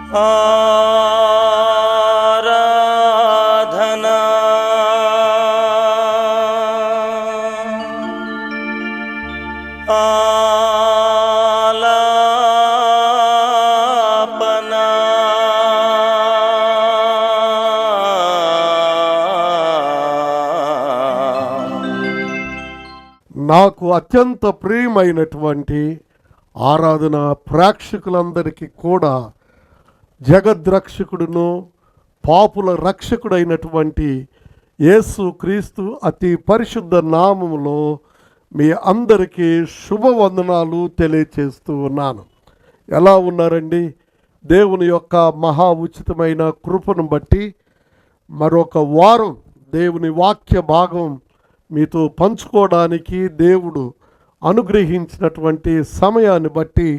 ఆరాధనా ఆలాపనా నాకు అత్యంత ప్రియమైనటువంటి ఆరాధన ప్రేక్షకులందరికీ కూడా జగద్రక్షకుడును పాపుల రక్షకుడైనటువంటి యేసు క్రీస్తు అతి పరిశుద్ధ నామములో మీ అందరికీ శుభవందనాలు తెలియచేస్తూ ఉన్నాను. ఎలా ఉన్నారండి? దేవుని యొక్క మహా ఉచితమైన కృపను బట్టి మరొక వారం దేవుని వాక్య భాగం మీతో పంచుకోవడానికి దేవుడు అనుగ్రహించినటువంటి సమయాన్ని బట్టి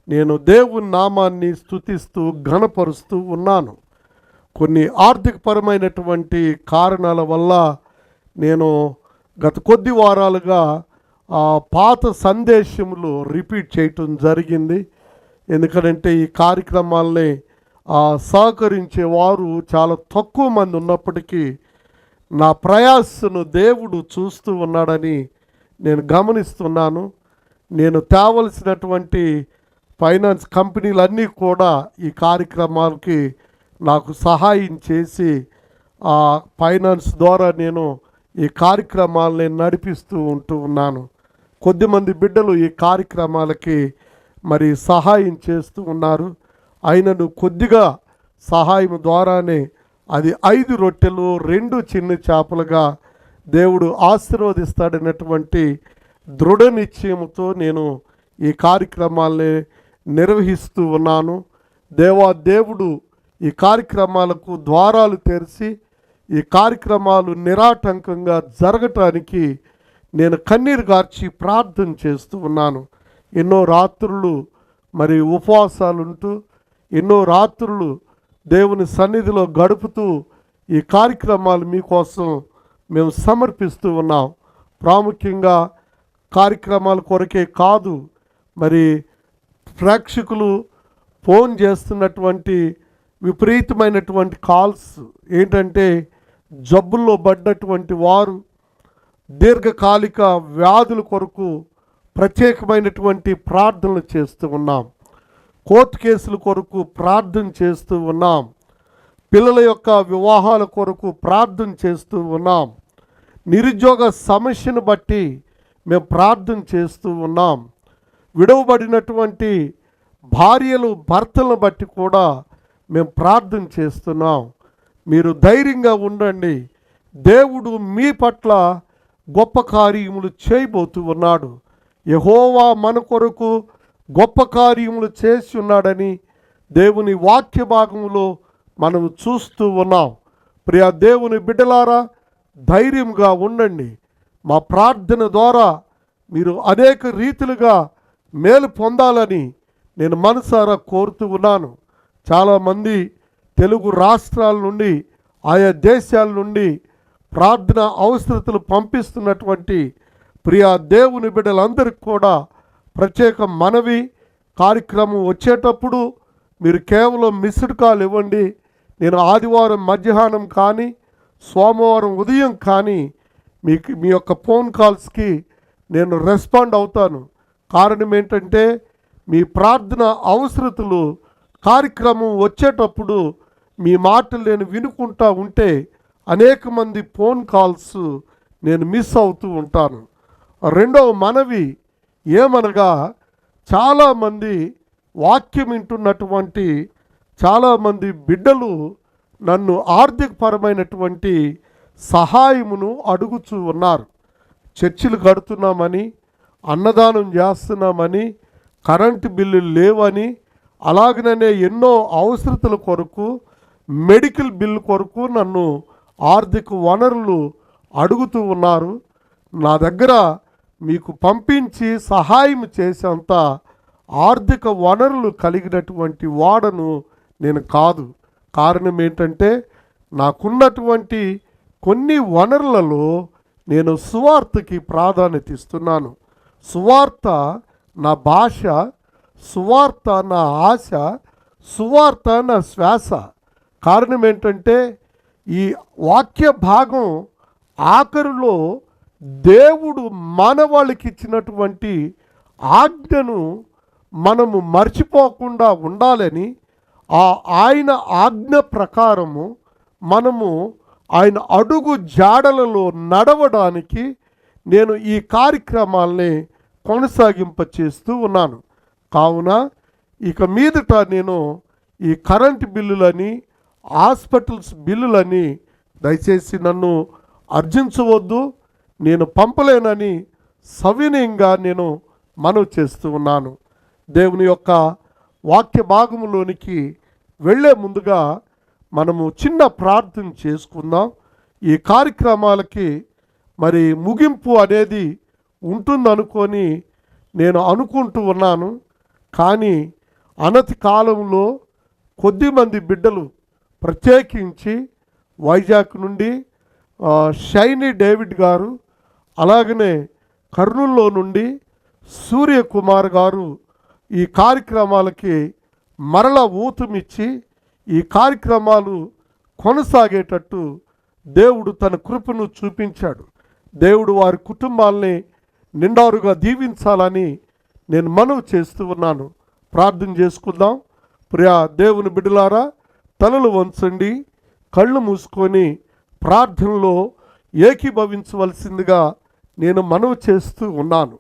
నేను దేవుని నామాన్ని స్తుతిస్తూ ఘనపరుస్తూ ఉన్నాను. కొన్ని ఆర్థికపరమైనటువంటి కారణాల వల్ల నేను గత కొద్ది వారాలుగా పాత సందేశములు రిపీట్ చేయటం జరిగింది. ఎందుకంటే ఈ కార్యక్రమాలని సహకరించే వారు చాలా తక్కువ మంది ఉన్నప్పటికీ నా ప్రయాసను దేవుడు చూస్తూ ఉన్నాడని నేను గమనిస్తున్నాను. నేను తేవలసినటువంటి ఫైనాన్స్ కంపెనీలన్నీ కూడా ఈ కార్యక్రమాలకి నాకు సహాయం చేసి ఆ ఫైనాన్స్ ద్వారా నేను ఈ కార్యక్రమాలని నడిపిస్తూ ఉన్నాను. కొద్దిమంది బిడ్డలు ఈ కార్యక్రమాలకి మరి సహాయం చేస్తూ ఉన్నారు. అయినను కొద్దిగా సహాయం ద్వారానే అది 5 రొట్టెలు 2 చిన్న చేపలుగా దేవుడు ఆశీర్వదిస్తాడన్నటువంటి దృఢ నిశ్చయంతో నేను ఈ కార్యక్రమాల్ని నిర్వహిస్తూ ఉన్నాను. దేవుడు ఈ కార్యక్రమాలకు ద్వారాలు తెరిచి ఈ కార్యక్రమాలు నిరాటంకంగా జరగటానికి నేను కన్నీరు గార్చి ప్రార్థన చేస్తూ ఉన్నాను. ఎన్నో రాత్రులు మరి ఉపవాసాలుంటూ ఎన్నో రాత్రులు దేవుని సన్నిధిలో గడుపుతూ ఈ కార్యక్రమాలు మీకోసం మేము సమర్పిస్తూ ఉన్నాం. ప్రాముఖ్యంగా కార్యక్రమాల కొరకే కాదు, మరి ప్రేక్షకులు ఫోన్ చేస్తున్నటువంటి విపరీతమైనటువంటి కాల్స్ ఏంటంటే జబ్బుల్లో పడ్డటువంటి వారు, దీర్ఘకాలిక వ్యాధుల కొరకు ప్రత్యేకమైనటువంటి ప్రార్థనలు చేస్తూ ఉన్నాం. కోర్టు కేసుల కొరకు ప్రార్థన చేస్తూ ఉన్నాం. పిల్లల యొక్క వివాహాల కొరకు ప్రార్థన చేస్తూ ఉన్నాం. నిరుద్యోగ సమస్యను బట్టి మేము ప్రార్థన చేస్తూ ఉన్నాం. విడవబడినటువంటి భార్యలు భర్తలను బట్టి కూడా మేము ప్రార్థన చేస్తున్నాం. మీరు ధైర్యంగా ఉండండి. దేవుడు మీ పట్ల గొప్ప కార్యములు చేయబోతూ ఉన్నాడు. యెహోవా మన కొరకు గొప్ప కార్యములు చేసి ఉన్నాడని దేవుని వాక్య భాగంలో మనం చూస్తూ ఉన్నాం. ప్రియ దేవుని బిడ్డలారా, ధైర్యంగా ఉండండి. మా ప్రార్థన ద్వారా మీరు అనేక రీతిలుగా మేలు పొందాలని నేను మనసారా కోరుతూ ఉన్నాను. చాలామంది తెలుగు రాష్ట్రాల నుండి ఆయా దేశాల నుండి ప్రార్థన అవసరతలు పంపిస్తున్నటువంటి ప్రియ దేవుని బిడ్డలందరికీ కూడా ప్రత్యేక మనవి, కార్యక్రమం వచ్చేటప్పుడు మీరు కేవలం మిస్డ్ కాల్ ఇవ్వండి. నేను ఆదివారం మధ్యాహ్నం కానీ సోమవారం ఉదయం కానీ మీ యొక్క ఫోన్ కాల్స్కి నేను రెస్పాండ్ అవుతాను. కారణం ఏంటంటే మీ ప్రార్థన అవసరతలు కార్యక్రమం వచ్చేటప్పుడు మీ మాటలు నేను వినుకుంటా ఉంటే అనేక మంది ఫోన్ కాల్స్ నేను మిస్ అవుతూ ఉంటాను. రెండవ మనవి ఏమనగా, చాలామంది వాక్యం వింటున్నటువంటి చాలామంది బిడ్డలు నన్ను ఆర్థికపరమైనటువంటి సహాయమును అడుగుతూ ఉన్నారు. చర్చిలు కడుతున్నామని, అన్నదానం చేస్తున్నామని, కరెంటు బిల్లులు లేవని, అలాగనే ఎన్నో అవసరతల కొరకు, మెడికల్ బిల్లు కొరకు నన్ను ఆర్థిక వనరులు అడుగుతూ ఉన్నారు. నా దగ్గర మీకు పంపించి సహాయం చేసేంత ఆర్థిక వనరులు కలిగినటువంటి వాడను నేను కాదు. కారణం ఏంటంటే నాకున్నటువంటి కొన్ని వనరులలో నేను సువార్తకి ప్రాధాన్యత ఇస్తున్నాను. సువార్త నా భాష, సువార్త నా ఆశ, సువార్త నా శ్వాస. కారణం ఏంటంటే ఈ వాక్య భాగం ఆఖరులో దేవుడు మానవాళికి ఇచ్చినటువంటి ఆజ్ఞను మనము మర్చిపోకుండా ఉండాలని, ఆయన ఆజ్ఞ ప్రకారము మనము ఆయన అడుగు జాడలలో నడవడానికి నేను ఈ కార్యక్రమాల్ని కొనసాగింపచేస్తూ ఉన్నాను. కావున ఇక మీదట నేను ఈ కరెంటు బిల్లులని, హాస్పిటల్స్ బిల్లులని దయచేసి నన్ను అర్జించవద్దు, నేను పంపలేనని సవినయంగా నేను మనవి చేస్తూ ఉన్నాను. దేవుని యొక్క వాక్య భాగంలోనికి వెళ్ళే ముందుగా మనము చిన్న ప్రార్థన చేసుకుందాం. ఈ కార్యక్రమాలకి మరి ముగింపు అనేది ఉంటుందనుకొని నేను అనుకుంటూ ఉన్నాను. కానీ అనతి కాలంలో కొద్దిమంది బిడ్డలు, ప్రత్యేకించి వైజాగ్ నుండి షైనీ డేవిడ్ గారు, అలాగనే కర్నూలులో నుండి సూర్యకుమార్ గారు ఈ కార్యక్రమాలకి మరల ఊతమిచ్చి ఈ కార్యక్రమాలు కొనసాగేటట్టు దేవుడు తన కృపను చూపించాడు. దేవుడు వారి కుటుంబాలని నిండారుగా దీవించాలని నేను మనవి చేస్తూ ఉన్నాను. ప్రార్థన చేసుకుందాం. ప్రియా దేవుని బిడ్డలారా, తలలు వంచండి, కళ్ళు మూసుకొని ప్రార్థనలో ఏకీభవించవలసిందిగా నేను మనవి చేస్తూ ఉన్నాను.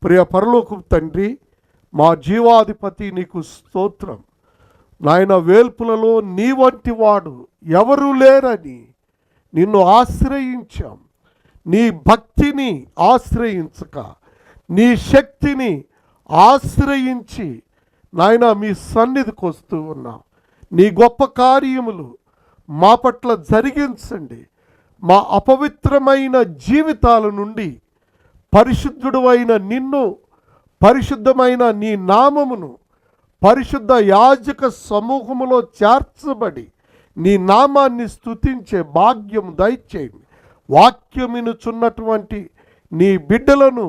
ప్రియ పరలోకపు తండ్రి, మా జీవాధిపతి, నీకు స్తోత్రం. నాయన, వేల్పులలో నీ వంటి వాడు ఎవరు లేరని నిన్ను ఆశ్రయించాం. నీ భక్తిని ఆశ్రయించక, నీ శక్తిని ఆశ్రయించి నాయన మీ సన్నిధికి వస్తూ ఉన్నాం. నీ గొప్ప కార్యములు మా పట్ల జరిగించండి. మా అపవిత్రమైన జీవితాల నుండి పరిశుద్ధుడు అయిన నిన్ను, పరిశుద్ధమైన నీ నామమును పరిశుద్ధ యాజక సమూహములో చేర్చబడి నీ నామాన్ని స్తుతించే భాగ్యం దయచేయండి. వాక్యమినుచున్నటువంటి నీ బిడ్డలను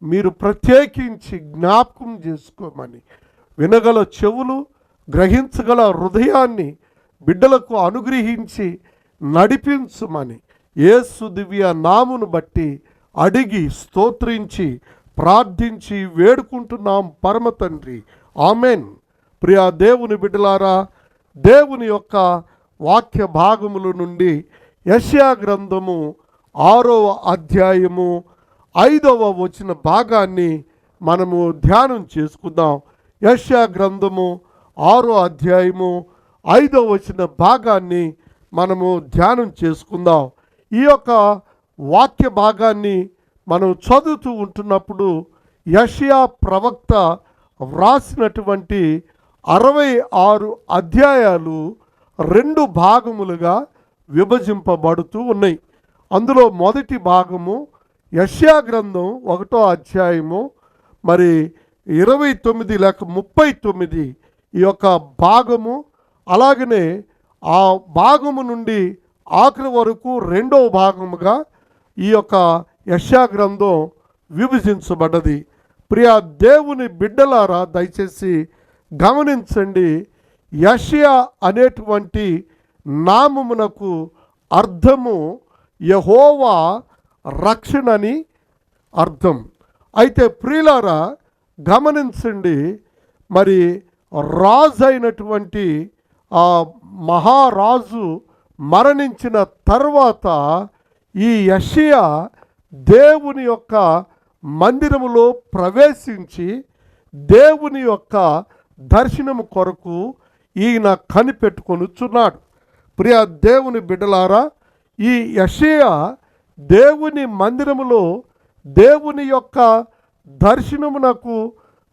మీరు ప్రత్యేకించి జ్ఞాపకం చేసుకోమని, వినగల చెవులు, గ్రహించగల హృదయాన్ని బిడ్డలకు అనుగ్రహించి నడిపించుమని యేసు దివ్య నామును బట్టి అడిగి స్తోత్రించి ప్రార్థించి వేడుకుంటున్నాం పరమ తండ్రి, ఆమెన్. ప్రియా దేవుని బిడ్డలారా, దేవుని యొక్క వాక్య భాగముల నుండి యెషయా గ్రంథము 6వ అధ్యాయము 5వ వచన భాగాన్ని మనము ధ్యానం చేసుకుందాం. యెషయా గ్రంథము 6వ అధ్యాయము 5వ వచన భాగాన్ని మనము ధ్యానం చేసుకుందాం. ఈ యొక్క వాక్య భాగాన్ని మనం చదువుతూ ఉంటున్నప్పుడు యెషయా ప్రవక్త వ్రాసినటువంటి 66 అధ్యాయాలు 2 భాగములుగా విభజింపబడుతూ ఉన్నాయి. అందులో మొదటి భాగము యెషయా గ్రంథం 1వ అధ్యాయము మరి 29 లేక 39 ఈ యొక్క భాగము, అలాగనే ఆ భాగము నుండి ఆఖరి వరకు 2వ భాగముగా ఈ యొక్క యెషయా గ్రంథం విభజించబడ్డది. ప్రియా దేవుని బిడ్డలారా, దయచేసి గమనించండి. యెషయా అనేటువంటి నామమునకు అర్థము యెహోవా రక్షణని అర్థం. అయితే ప్రియులారా గమనించండి, మరి రాజు అయినటువంటి ఆ మహారాజు మరణించిన తర్వాత ఈ యెషయా దేవుని యొక్క మందిరములో ప్రవేశించి దేవుని యొక్క దర్శనము కొరకు ఈయన కనిపెట్టుకొనుచున్నాడు. ప్రియ దేవుని బిడ్డలారా, ఈ యెషయా దేవుని మందిరములో దేవుని యొక్క దర్శనమునకు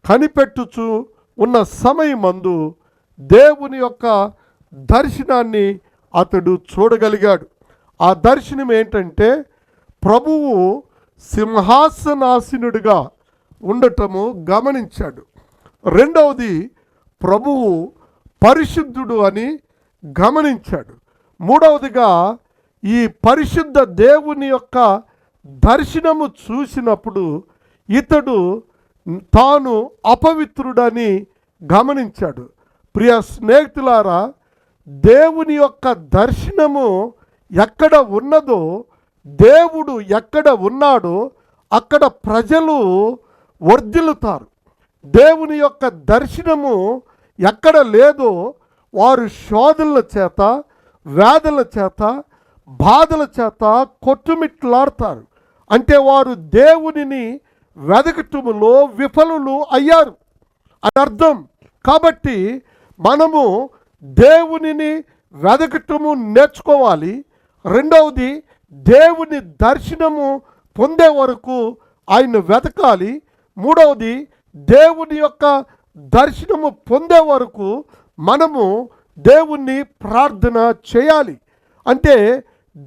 కనిపెట్టుచు ఉన్న సమయమందు దేవుని యొక్క దర్శనాన్ని అతడు చూడగలిగాడు. ఆ దర్శనం ఏంటంటే, ప్రభువు సింహాసనాసీనుడిగా ఉండటము గమనించాడు. రెండవది, ప్రభువు పరిశుద్ధుడు అని గమనించాడు. మూడవదిగా, ఈ పరిశుద్ధ దేవుని యొక్క దర్శనము చూసినప్పుడు ఇతడు తాను అపవిత్రుడని గమనించాడు. ప్రియ స్నేహితులారా, దేవుని యొక్క దర్శనము ఎక్కడ ఉన్నదో, దేవుడు ఎక్కడ ఉన్నాడో అక్కడ ప్రజలు వర్ధిల్లుతారు. దేవుని యొక్క దర్శనము ఎక్కడ లేదో వారు శోధనల చేత, వ్యాధుల చేత, బాధల చేత కొట్టుమిట్లాడతారు. అంటే వారు దేవునిని వెదకటములో విఫలులు అయ్యారు అని అర్థం. కాబట్టి మనము దేవునిని వెదకటము నేర్చుకోవాలి. రెండవది, దేవుని దర్శనము పొందే వరకు ఆయన వెతకాలి. మూడవది, దేవుని యొక్క దర్శనము పొందే వరకు మనము దేవుణ్ణి ప్రార్థన చేయాలి. అంటే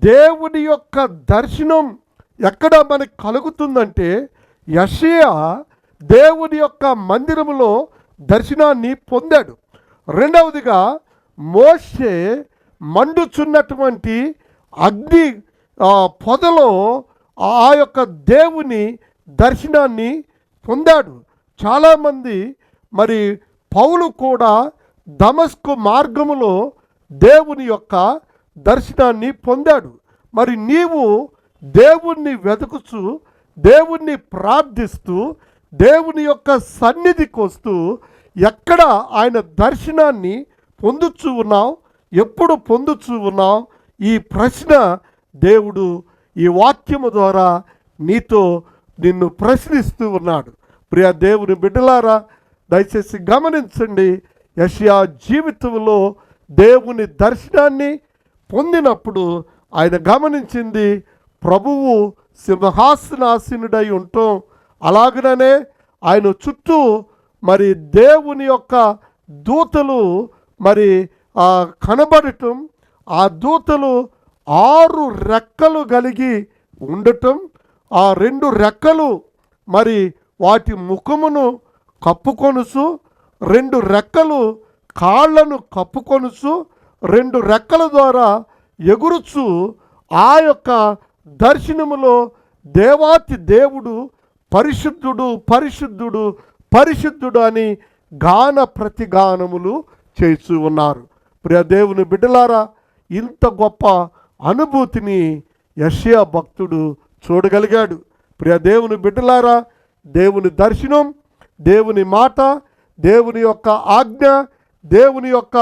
దేవుని యొక్క దర్శనం ఎక్కడ మనకు కలుగుతుందంటే, యెషయా దేవుని యొక్క మందిరములో దర్శనాన్ని పొందాడు. రెండవదిగా, మోషే మండుచున్నటువంటి అగ్ని పొదలో ఆ యొక్క దేవుని దర్శనాన్ని పొందాడు. చాలామంది మరి పౌలు కూడా దమస్కు మార్గములో దేవుని యొక్క దర్శనాన్ని పొందాడు. మరి నీవు దేవుణ్ణి వెతుకుచు, దేవుణ్ణి ప్రార్థిస్తూ, దేవుని యొక్క సన్నిధికి వస్తూ ఎక్కడ ఆయన దర్శనాన్ని పొందుచూ ఉన్నావు, ఎప్పుడు పొందుచూ ఉన్నావు? ఈ ప్రశ్న దేవుడు ఈ వాక్యము ద్వారా నిన్ను ప్రశ్నిస్తూ ఉన్నాడు. ప్రియ దేవుని బిడ్డలారా, దయచేసి గమనించండి. యెషయా జీవితంలో దేవుని దర్శనాన్ని పొందినప్పుడు ఆయన గమనించింది, ప్రభువు సింహాసనాసీనుడై ఉండటం, అలాగనే ఆయన చుట్టూ మరి దేవుని యొక్క దూతలు మరి కనబడటం, ఆ దూతలు 6 రెక్కలు కలిగి ఉండటం, ఆ 2 రెక్కలు మరి వాటి ముఖమును కప్పుకొనుసు, 2 రెక్కలు కాళ్లను కప్పుకొనుసు, 2 రెక్కల ద్వారా ఎగురుచు ఆ యొక్క దర్శనములో దేవాతి దేవుడు పరిశుద్ధుడు, పరిశుద్ధుడు, పరిశుద్ధుడు అని గాన ప్రతిగానములు చేస్తూ ఉన్నారు. ప్రియ దేవుని బిడ్డలారా, ఇంత గొప్ప అనుభూతిని యెషయా భక్తుడు చూడగలిగాడు. ప్రియ దేవుని బిడ్డలారా, దేవుని దర్శనం, దేవుని మాట, దేవుని యొక్క ఆజ్ఞ, దేవుని యొక్క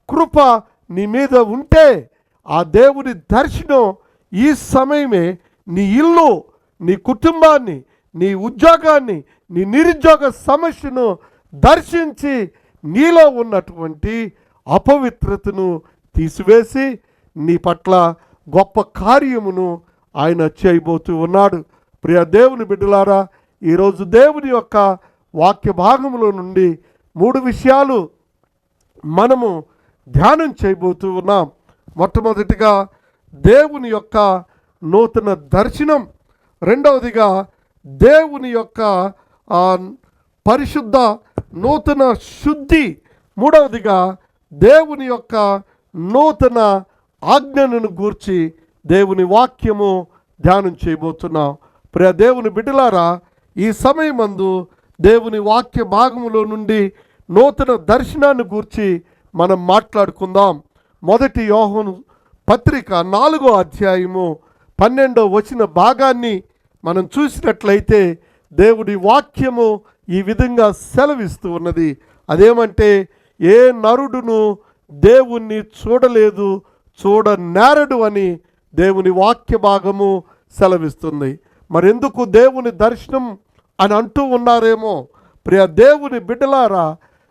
కృప నీ మీద ఉంటే ఆ దేవుని దర్శనం ఈ సమయమే నీ ఇల్లు, నీ కుటుంబాన్ని, నీ ఉద్యోగాన్ని, నీ నిరుద్యోగ సమస్యను దర్శించి నీలో ఉన్నటువంటి అపవిత్రతను తీసివేసి నీ పట్ల గొప్ప కార్యమును ఆయన చేయబోతూ ఉన్నాడు. ప్రియ దేవుని బిడ్డలారా, ఈరోజు దేవుని యొక్క వాక్య భాగములో నుండి 3 విషయాలు మనము ధ్యానం చేయబోతూ ఉన్నాం. మొట్టమొదటిగా దేవుని యొక్క నూతన దర్శనం, రెండవదిగా దేవుని యొక్క పరిశుద్ధ నూతన శుద్ధి, మూడవదిగా దేవుని యొక్క నూతన ఆజ్ఞను గూర్చి దేవుని వాక్యము ధ్యానం చేయబోతున్నాం. ప్రియ దేవుని బిడ్డలారా, ఈ సమయమందు దేవుని వాక్య భాగములో నుండి నూతన దర్శనాన్ని గూర్చి మనం మాట్లాడుకుందాం. 1 యోహాను పత్రిక 4వ అధ్యాయము 12వ వచన భాగాన్ని మనం చూసినట్లయితే దేవుడి వాక్యము ఈ విధంగా సెలవిస్తూ ఉన్నది. అదేమంటే, ఏ నరుడును దేవుణ్ణి చూడలేదు, చూడనేరడు అని దేవుని వాక్య భాగము సెలవిస్తుంది. మరెందుకు దేవుని దర్శనం అని అంటూ ఉన్నారేమో. ప్రియ దేవుని బిడ్డలారా,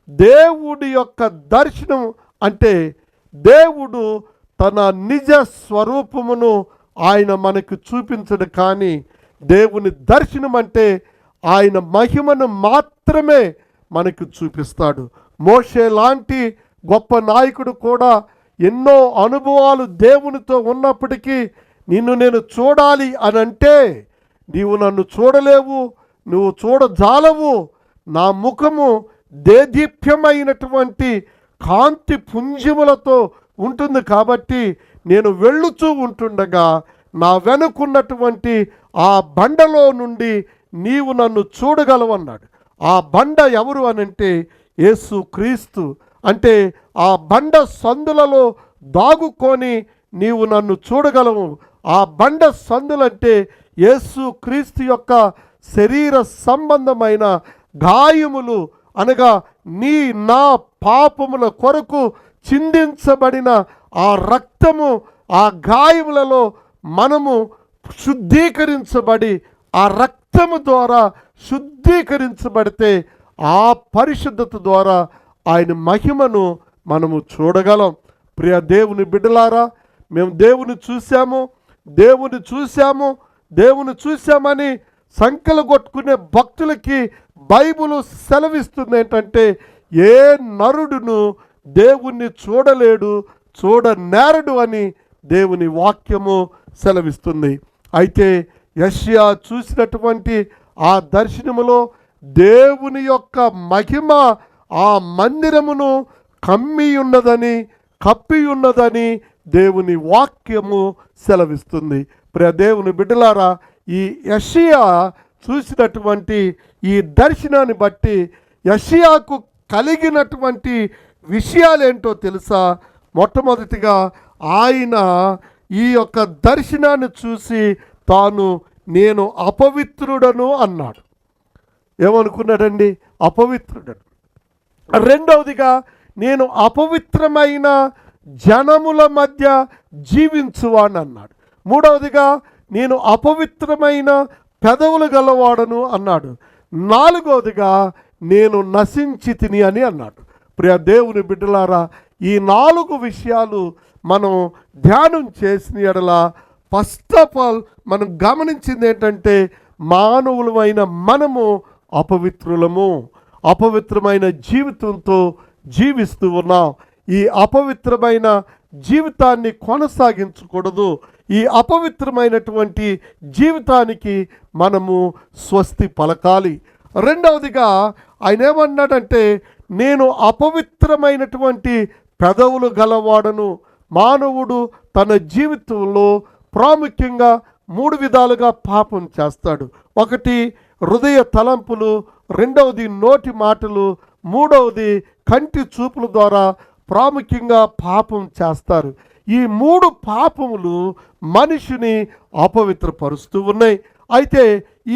దేవుడి యొక్క దర్శనం అంటే దేవుడు తన నిజ స్వరూపమును ఆయన మనకు చూపించడు. కానీ దేవుని దర్శనం అంటే ఆయన మహిమను మాత్రమే మనకు చూపిస్తాడు. మోషే లాంటి గొప్ప నాయకుడు కూడా ఎన్నో అనుభవాలు దేవునితో ఉన్నప్పటికీ నిన్ను నేను చూడాలి అని అంటే, నీవు నన్ను చూడలేవు, నువ్వు చూడజాలవు, నా ముఖము దేదీప్యమైనటువంటి కాంతి పుంజములతో ఉంటుంది కాబట్టి నేను వెళ్ళుచూ ఉంటుండగా నా వెనుకున్నటువంటి ఆ బండలో నుండి నీవు నన్ను చూడగలవన్నాడు. ఆ బండ ఎవరు అనంటే యేసు క్రీస్తు. అంటే ఆ బండ సందులలో దాగుకొని నీవు నన్ను చూడగలవు. ఆ బండ సందులంటే యేసు క్రీస్తు యొక్క శరీర సంబంధమైన గాయములు, అనగా నీ నా పాపముల కొరకు చిందించబడిన ఆ రక్తము, ఆ గాయములలో మనము శుద్ధీకరించబడి, ఆ రక్తము ద్వారా శుద్ధీకరించబడితే ఆ పరిశుద్ధత ద్వారా ఆయన మహిమను మనము చూడగలం. ప్రియ దేవుని బిడ్డలారా, మేము దేవుని చూశామని సంకలు కొట్టుకునే భక్తులకి బైబిల్ సెలవిస్తుంది ఏంటంటే, ఏ నరుడును దేవుణ్ణి చూడలేడు, చూడనేరడు అని దేవుని వాక్యము సెలవిస్తుంది. అయితే యెషయా చూసినటువంటి ఆ దర్శనములో దేవుని యొక్క మహిమ ఆ మందిరమును కప్పి ఉన్నదని దేవుని వాక్యము సెలవిస్తుంది. ప్రియ దేవుని బిడ్డలారా, ఈ యెషయా చూసినటువంటి ఈ దర్శనాన్ని బట్టి యెషయాకు కలిగినటువంటి విషయాలేంటో తెలుసా? మొట్టమొదటిగా ఆయన ఈ యొక్క దర్శనాన్ని చూసి నేను అపవిత్రుడను అన్నాడు. ఏమనుకున్నాడండి? అపవిత్రుడను. రెండవదిగా, నేను అపవిత్రమైన జనముల మధ్య జీవించువాడు అన్నాడు. మూడవదిగా, నేను అపవిత్రమైన పెదవులు గలవాడను అన్నాడు. నాలుగవదిగా, నేను నశించి తిని అని అన్నాడు. ప్రియ దేవుని బిడ్డలారా, ఈ 4 విషయాలు మనం ధ్యానం చేసిన ఎడల ఫస్ట్ ఆఫ్ ఆల్ మనం గమనించింది ఏంటంటే, మానవులమైన మనము అపవిత్రమైన జీవితంతో జీవిస్తూ ఉన్నాం. ఈ అపవిత్రమైన జీవితాన్ని కొనసాగించకూడదు. ఈ అపవిత్రమైనటువంటి జీవితానికి మనము స్వస్తి పలకాలి. రెండవదిగా ఆయన ఏమన్నాడంటే, నేను అపవిత్రమైనటువంటి పెదవులు గలవాడను. మానవుడు తన జీవితంలో ప్రాముఖ్యంగా 3 విధాలుగా పాపం చేస్తాడు. ఒకటి హృదయ తలంపులు, రెండవది నోటి మాటలు, మూడవది కంటి చూపుల ద్వారా ప్రాముఖ్యంగా పాపం చేస్తారు. ఈ 3 పాపములు మనిషిని అపవిత్రపరుస్తూ ఉన్నాయి. అయితే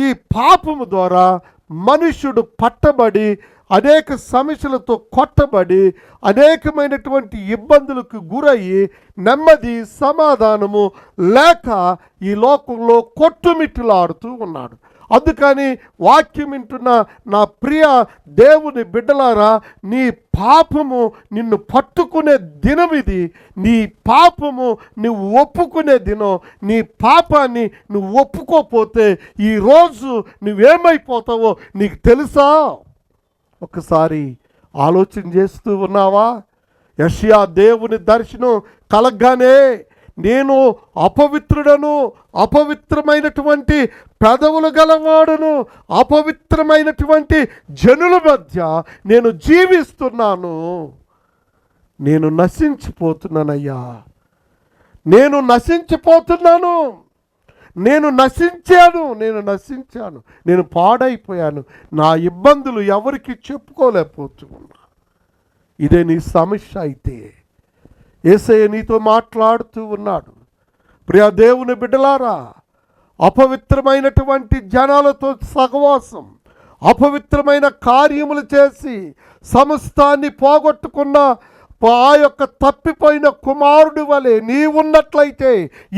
ఈ పాపము ద్వారా మనుష్యుడు పట్టబడి అనేక సమస్యలతో కొట్టబడి అనేకమైనటువంటి ఇబ్బందులకు గురయ్యి నెమ్మది సమాధానము లేక ఈ లోకంలో కొట్టుమిట్టులాడుతూ ఉన్నాడు. అందుకని వాక్యం వింటున్న నా ప్రియ దేవుని బిడ్డలారా, నీ పాపము నిన్ను పట్టుకునే దినం ఇది. నీ పాపము నువ్వు ఒప్పుకునే దినం. నీ పాపాన్ని నువ్వు ఒప్పుకోపోతే ఈరోజు నువ్వేమైపోతావో నీకు తెలుసా? ఒకసారి ఆలోచన చేస్తూ ఉన్నావా? యెషయా దేవుని దర్శనం కలగ్గానే, నేను అపవిత్రుడను, అపవిత్రమైనటువంటి పెదవులు గలవాడును, అపవిత్రమైనటువంటి జనుల మధ్య నేను జీవిస్తున్నాను, నేను నశించిపోతున్నానయ్యా, నేను నశించిపోతున్నాను, నేను నశించాను, నేను పాడైపోయాను, నా ఇబ్బందులు ఎవరికి చెప్పుకోలేకపోతున్నా. ఇదే నీ సమస్య అయితే యేసయ్య నీతో మాట్లాడుతూ ఉన్నాడు. ప్రియ దేవుని బిడ్డలారా, అపవిత్రమైనటువంటి జనాలతో సహవాసం, అపవిత్రమైన కార్యములు చేసి సమస్తాన్ని పోగొట్టుకున్న ఆ యొక్క తప్పిపోయిన కుమారుడి వలె నీవున్నట్లయితే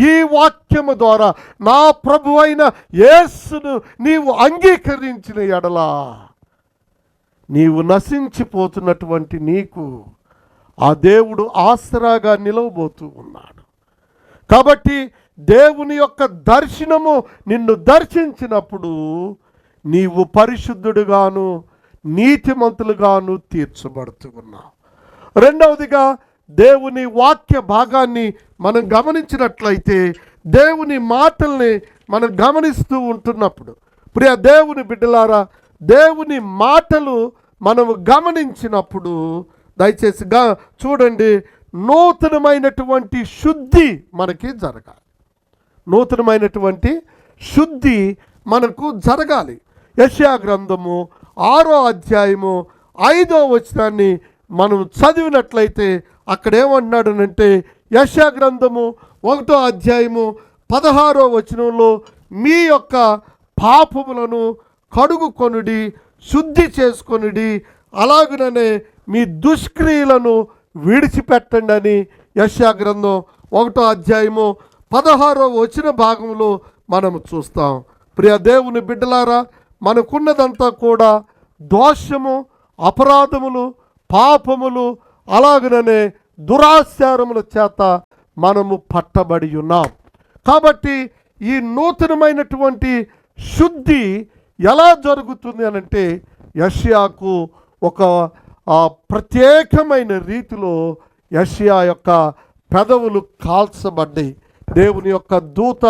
ఈ వాక్యము ద్వారా నా ప్రభు అయిన యేసును నీవు అంగీకరించిన ఎడలా నీవు నశించిపోతున్నటువంటి నీకు ఆ దేవుడు ఆసరాగా నిలవబోతూ ఉన్నాడు. కాబట్టి దేవుని యొక్క దర్శనము నిన్ను దర్శించినప్పుడు నీవు పరిశుద్ధుడుగాను నీతిమంతులుగాను తీర్చబడుతూ ఉన్నావు. రెండవదిగా, దేవుని వాక్య భాగాన్ని మనం గమనించినట్లయితే, దేవుని మాటల్ని మనం గమనిస్తూ ఉంటున్నప్పుడు, ప్రియ దేవుని బిడ్డలారా, దేవుని మాటలు మనము గమనించినప్పుడు దయచేసి చూడండి, నూతనమైనటువంటి శుద్ధి మనకి జరగాలి. నూతనమైనటువంటి శుద్ధి మనకు జరగాలి. యెషయా గ్రంథము 6వ అధ్యాయము 5వ వచనాన్ని మనం చదివినట్లయితే అక్కడ ఏమంటున్నాడనంటే యెషయా గ్రంథము 1వ అధ్యాయము 16వ వచనంలో మీ యొక్క పాపములను కడుగుకొనుడి, శుద్ధి చేసుకొనుడి, అలాగుననే మీ దుష్క్రియలను విడిచిపెట్టండి అని యెషయా గ్రంథం 1వ అధ్యాయము 16వ వచన భాగంలో మనం చూస్తాం. ప్రియ దేవుని బిడ్డలారా, మనకున్నదంతా కూడా దోషము, అపరాధములు, పాపములు, అలాగనే దురాచారముల చేత మనము పట్టబడి ఉన్నాం. కాబట్టి ఈ నూతనమైనటువంటి శుద్ధి ఎలా జరుగుతుంది అనంటే యెషయాకు ఒక ప్రత్యేకమైన రీతిలో యెషయా యొక్క పెదవులు కాల్చబడ్డాయి. దేవుని యొక్క దూత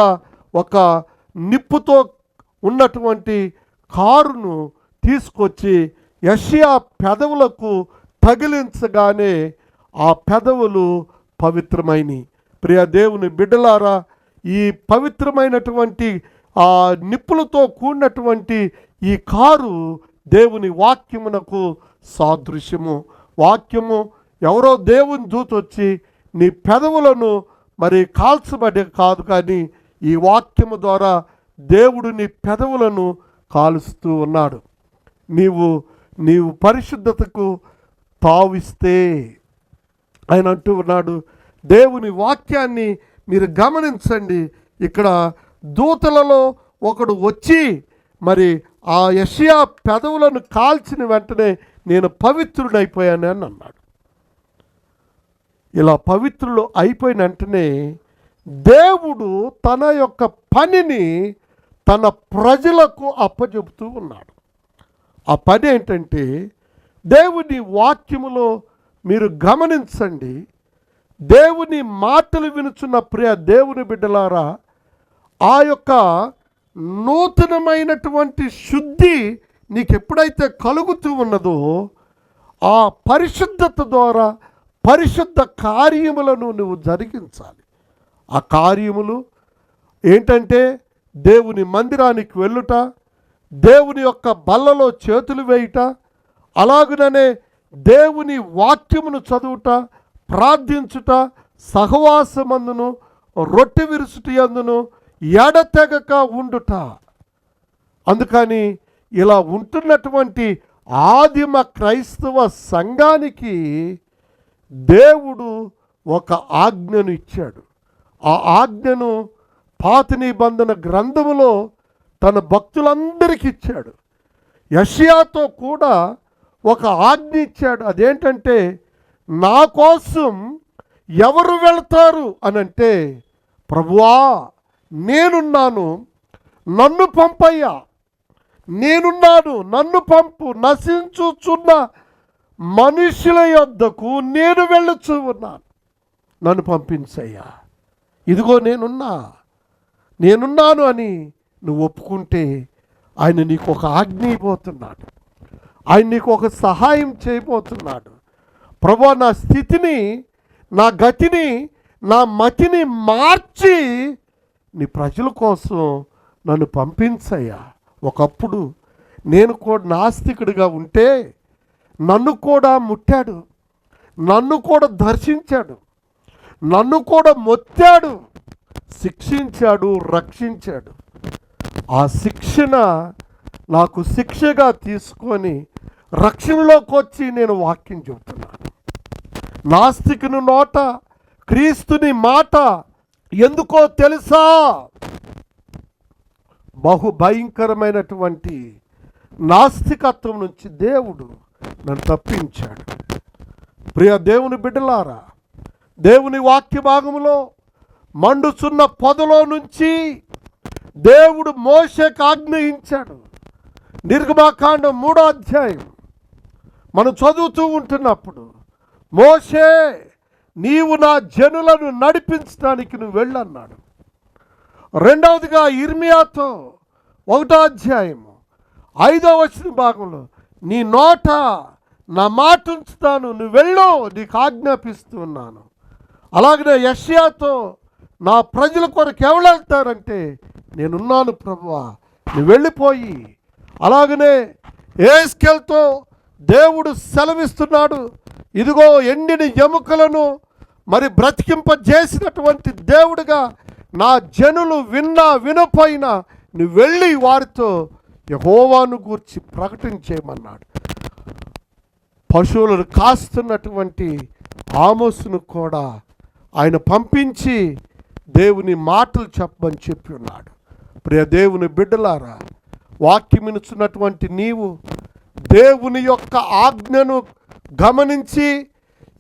ఒక నిప్పుతో ఉన్నటువంటి కారును తీసుకొచ్చి యెషయా పెదవులకు తగిలించగానే ఆ పెదవులు పవిత్రమైనవి. ప్రియ దేవుని బిడ్డలారా, ఈ పవిత్రమైనటువంటి ఆ నిప్పులతో కూడినటువంటి ఈ కారు దేవుని వాక్యమునకు సాదృశ్యము. వాక్యము ఎవరో దేవుని దూత వచ్చి నీ పెదవులను మరి కాల్చబడే కాదు, కానీ ఈ వాక్యము ద్వారా దేవుడు నీ పెదవులను కాలుస్తూ ఉన్నాడు. నీవు పరిశుద్ధతకు తావిస్తే ఆయన అంటూ ఉన్నాడు. దేవుని వాక్యాన్ని మీరు గమనించండి. ఇక్కడ దూతలలో ఒకడు వచ్చి మరి ఆ యెషయా పెదవులను కాల్చిన వెంటనే నేను పవిత్రుడైపోయాను అని అన్నాడు. ఇలా పవిత్రులు అయిపోయిన వెంటనే దేవుడు తన యొక్క పనిని తన ప్రజలకు అప్పచెబుతూ ఉన్నాడు. ఆ పని ఏంటంటే, దేవుని వాక్యములో మీరు గమనించండి. దేవుని మాటలు వినుచున్న ప్రియ దేవుని బిడ్డలారా, ఆ యొక్క నూతనమైనటువంటి శుద్ధి నీకు ఎప్పుడైతే కలుగుతూ ఉన్నదో, ఆ పరిశుద్ధత ద్వారా పరిశుద్ధ కార్యములను నువ్వు జరిగించాలి. ఆ కార్యములు ఏంటంటే దేవుని మందిరానికి వెళ్ళుట, దేవుని యొక్క బల్లలో చేతులు వేయుట, అలాగుననే దేవుని వాక్యమును చదువుట, ప్రార్థించుట, సహవాసమందును రొట్టె విరుచుటి అందును ఎడతెగక ఉండుట. అందుకని ఇలా ఉంటున్నటువంటి ఆదిమ క్రైస్తవ సంఘానికి దేవుడు ఒక ఆజ్ఞను ఇచ్చాడు. ఆ ఆజ్ఞను పాత నిబంధన గ్రంథములో తన భక్తులందరికీ ఇచ్చాడు. యెషయాతో కూడా ఒక ఆజ్ఞ ఇచ్చాడు. అదేంటంటే, నా కోసం ఎవరు వెళ్తారు అనంటే, ప్రభువా నేనున్నాను, నన్ను పంపయ్యా, నేనున్నాను, నన్ను పంపు, నశించుచున్న మనుషుల యొద్దకు నేను వెళ్ళుచూ ఉన్నాను, నన్ను పంపించయ్యా, ఇదిగో నేనున్నాను అని నువ్వు ఒప్పుకుంటే ఆయన నీకు ఒక ఆజ్ఞ ఇవ్వబోతున్నాడు. ఆయన నీకు ఒక సహాయం చేయబోతున్నాడు. ప్రభువా నా స్థితిని, నా గతిని, నా మతిని మార్చి నీ ప్రజల కోసం నన్ను పంపించయ్యా. ఒకప్పుడు నేను కూడా నాస్తికుడిగా ఉంటే నన్ను కూడా ముట్టాడు, నన్ను కూడా దర్శించాడు, నన్ను కూడా మొత్తాడు, శిక్షించాడు, రక్షించాడు. ఆ శిక్షణ నాకు శిక్షగా తీసుకొని రక్షణలోకి వచ్చి నేను వాక్యం చెబుతున్నాను. నాస్తికుని నోట క్రీస్తుని మాట ఎందుకో తెలుసా? బహు భయంకరమైనటువంటి నాస్తికత్వం నుంచి దేవుడు నన్ను తప్పించాడు. ప్రియ దేవుని బిడ్డలారా, దేవుని వాక్య భాగంలో మండుచున్న పొదలో నుంచి దేవుడు మోషేకు ఆజ్ఞయించాడు. నిర్గమాకాండం 3వ అధ్యాయం మనం చదువుతూ ఉంటున్నప్పుడు, మోషే నీవు నా జనులను నడిపించడానికి నువ్వు వెళ్ళన్నాడు. రెండవదిగా ఇర్మియాతో 1వ అధ్యాయం 5వ వచన భాగంలో, నీ నోట నా మాట ఉంచుతాను, నువ్వు వెళ్ళు, నీకు ఆజ్ఞాపిస్తున్నాను. అలాగనే యెషయాతో నా ప్రజల కొరకు ఎవరు వెళ్తారంటే, నేనున్నాను ప్రభువా, నువ్వు వెళ్ళిపోయి. అలాగనే యెహెజ్కేలుతో దేవుడు సెలవిస్తున్నాడు, ఇదిగో ఎండిన ఎముకలను మరి బ్రతికింపజేసినటువంటి దేవుడిగా నా జనులు విన్నా వినపోయినా నువ్వు వెళ్ళి వారితో యెహోవాను గూర్చి ప్రకటించేయమన్నాడు. పశువులను కాస్తున్నటువంటి ఆమోసును కూడా ఆయన పంపించి దేవుని మాటలు చెప్పమని చెప్పి ఉన్నాడు. ప్రియ దేవుని బిడ్డలారా, వాక్యం వినుచున్నటువంటి నీవు దేవుని యొక్క ఆజ్ఞను గమనించి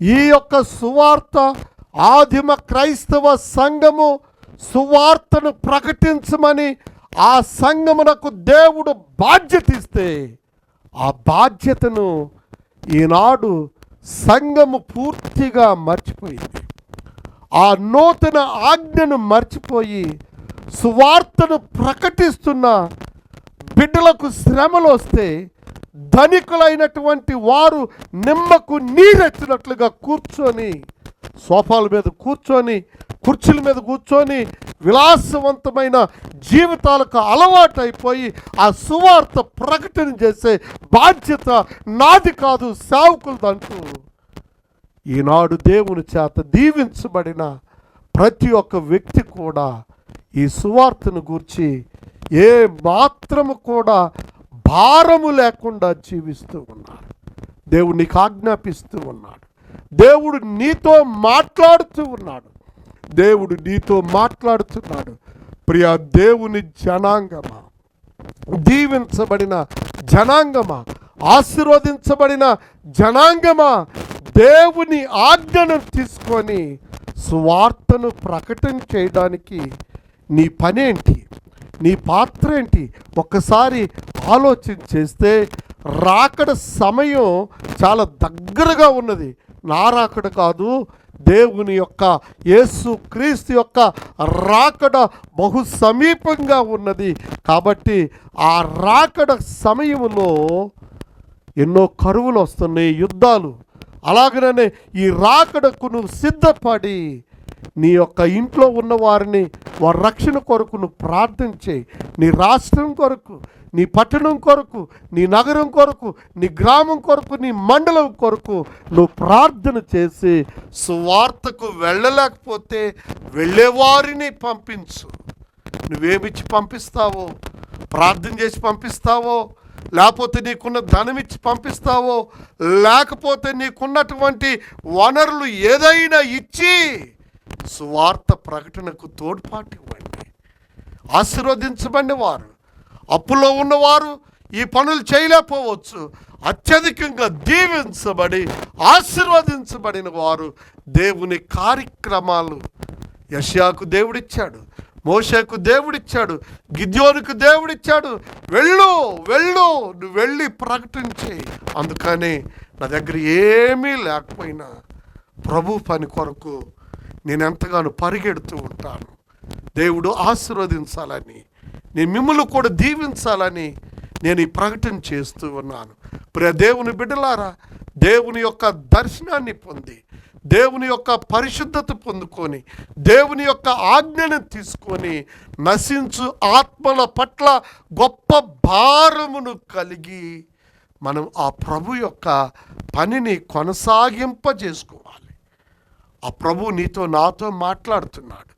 ఈ యొక్క సువార్త ఆదిమ క్రైస్తవ సంఘము సువార్తను ప్రకటించమని ఆ సంఘమునకు దేవుడు బాధ్యత ఇస్తే ఆ బాధ్యతను ఈనాడు సంఘము పూర్తిగా మర్చిపోయింది. ఆ నూతన ఆజ్ఞను మర్చిపోయి సువార్తను ప్రకటిస్తున్న బిడ్డలకు శ్రమలు వస్తే ధనికులైనటువంటి వారు నిమ్మకు నీరెత్తినట్లుగా కూర్చొని సోఫాల మీద కూర్చొని కుర్చీల మీద కూర్చొని విలాసవంతమైన జీవితాలకు అలవాటైపోయి ఆ సువార్త ప్రకటన చేసే బాధ్యత నాది కాదు, సేవకులదంటూ ఈనాడు దేవుని చేత దీవించబడిన ప్రతి ఒక్క వ్యక్తి కూడా ఈ సువార్తను గూర్చి ఏ మాత్రము కూడా భారము లేకుండా జీవిస్తూ ఉన్నారు. దేవుడు నీకు ఆజ్ఞాపిస్తూ ఉన్నాడు. దేవుడు నీతో మాట్లాడుతూ ఉన్నాడు. దేవుడు నీతో మాట్లాడుతున్నాడు. ప్రియ దేవుని జనాంగమా, దీవించబడిన జనాంగమా, ఆశీర్వదించబడిన జనాంగమా, దేవుని ఆజ్ఞను తీసుకొని సువార్తను ప్రకటన చేయడానికి నీ పనేంటి, నీ పాత్ర ఏంటి? ఒక్కసారి ఆలోచన చేస్తే రాకడ సమయం చాలా దగ్గరగా ఉన్నది. నా రాకడ కాదు, దేవుని యొక్క యేసు క్రీస్తు యొక్క రాకడ బహు సమీపంగా ఉన్నది. కాబట్టి ఆ రాకడ సమయంలో ఎన్నో కరువులు వస్తున్నాయి, యుద్ధాలు. అలాగనే ఈ రాకడకు నువ్వు సిద్ధపడి నీ యొక్క ఇంట్లో ఉన్న వారిని వారి రక్షణ కొరకు నువ్వు ప్రార్థన చేయి. నీ రాష్ట్రం కొరకు, నీ పట్టణం కొరకు, నీ నగరం కొరకు, నీ గ్రామం కొరకు, నీ మండలం కొరకు నువ్వు ప్రార్థన చేసి సువార్తకు వెళ్ళలేకపోతే వెళ్ళేవారిని పంపించు. నువ్వేమిచ్చి పంపిస్తావో, ప్రార్థన చేసి పంపిస్తావో, లేకపోతే నీకున్న ధనం ఇచ్చి పంపిస్తావో, లేకపోతే నీకున్నటువంటి వనరులు ఏదైనా ఇచ్చి సువార్త ప్రకటనకు తోడ్పాటు ఇవ్వండి. ఆశీర్వదించబడిన వారు, అప్పులో ఉన్నవారు ఈ పనులు చేయలేకపోవచ్చు. అత్యధికంగా దీవించబడి ఆశీర్వదించబడిన వారు దేవుని కార్యక్రమాలు యెషయాకు దేవుడిచ్చాడు, మోషేకు దేవుడిచ్చాడు, గిద్యోనుకు దేవుడిచ్చాడు. వెళ్ళు వెళ్ళు, నువ్వు వెళ్ళి ప్రకటించే. అందుకని నా దగ్గర ఏమీ లేకపోయినా ప్రభు పని కొరకు నేను ఎంతగానో పరిగెడుతూ ఉంటాను. దేవుడు ఆశీర్వదించాలని, నేను మిమ్మల్ని కూడా దీవించాలని నేను ఈ ప్రకటన చేస్తూ ఉన్నాను. ప్రియ దేవుని బిడ్డలారా, దేవుని యొక్క దర్శనాన్ని పొంది, దేవుని యొక్క పరిశుద్ధత పొందుకొని, దేవుని యొక్క ఆజ్ఞను తీసుకొని నశించు ఆత్మల పట్ల గొప్ప భారమును కలిగి మనం ఆ ప్రభు యొక్క పనిని కొనసాగింపజేసుకోవాలి. ఆ ప్రభు నీతో నాతో మాట్లాడుతున్నాడు.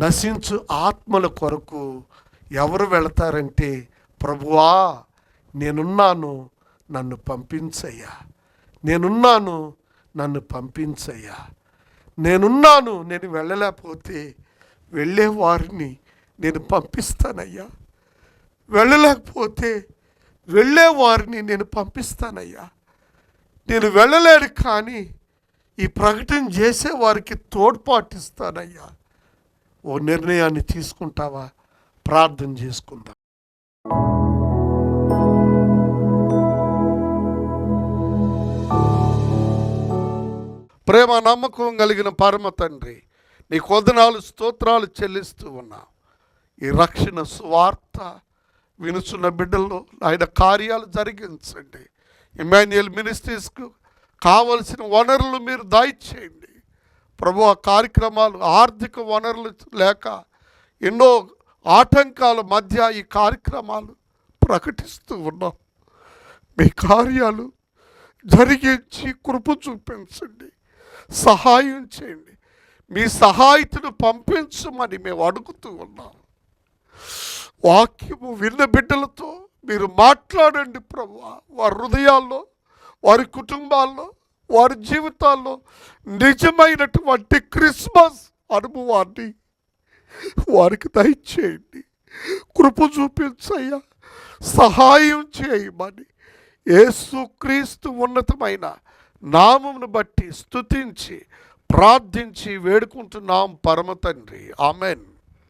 నశించు ఆత్మల కొరకు ఎవరు వెళతారంటే, ప్రభువా నేనున్నాను, నన్ను పంపించయ్యా, నేనున్నాను, నన్ను పంపించయ్యా, నేనున్నాను, నేను వెళ్ళలేకపోతే వెళ్ళేవారిని నేను పంపిస్తానయ్యా, వెళ్ళలేకపోతే వెళ్ళేవారిని నేను పంపిస్తానయ్యా, నేను వెళ్ళలేను కానీ ఈ ప్రకటన చేసేవారికి తోడ్పాటిస్తానయ్యా. ఓ నిర్ణయాన్ని తీసుకుంటావా? ప్రార్థన చేసుకుందాం. ప్రేమ నమ్మకం కలిగిన పరమ తండ్రి, నీ వందనాలు స్తోత్రాలు చెల్లిస్తూ ఉన్నా. ఈ రక్షణ సువార్త వినుచున్న బిడ్డల్లో ఆయన కార్యాలు జరిగించండి. ఇమాన్యుయల్ మినిస్ట్రీస్కు కావలసిన వనరులు మీరు దయచేయండి ప్రభు. ఆ కార్యక్రమాలు ఆర్థిక వనరులు లేక ఎన్నో ఆటంకాల మధ్య ఈ కార్యక్రమాలు ప్రకటిస్తూ ఉన్నాం. మీ కార్యాలు జరిగించి కృప చూపించండి, సహాయం చేయండి. మీ సహాయతను పంపించమని మేము అడుగుతూ ఉన్నాం. వాక్యము విన్న బిడ్డలతో మీరు మాట్లాడండి ప్రభువా. వారి హృదయాల్లో, వారి కుటుంబాల్లో, వారి జీవితాల్లో నిజమైనటువంటి క్రిస్మస్ అనుభవాన్ని వారికి దయచేయండి. కృప చూపించయ్యా, సహాయం చేయమని యేసుక్రీస్తు ఉన్నతమైన నామమును బట్టి స్తుతించి ప్రార్థించి వేడుకుంటున్నాం పరమ తండ్రి. ఆమెన్.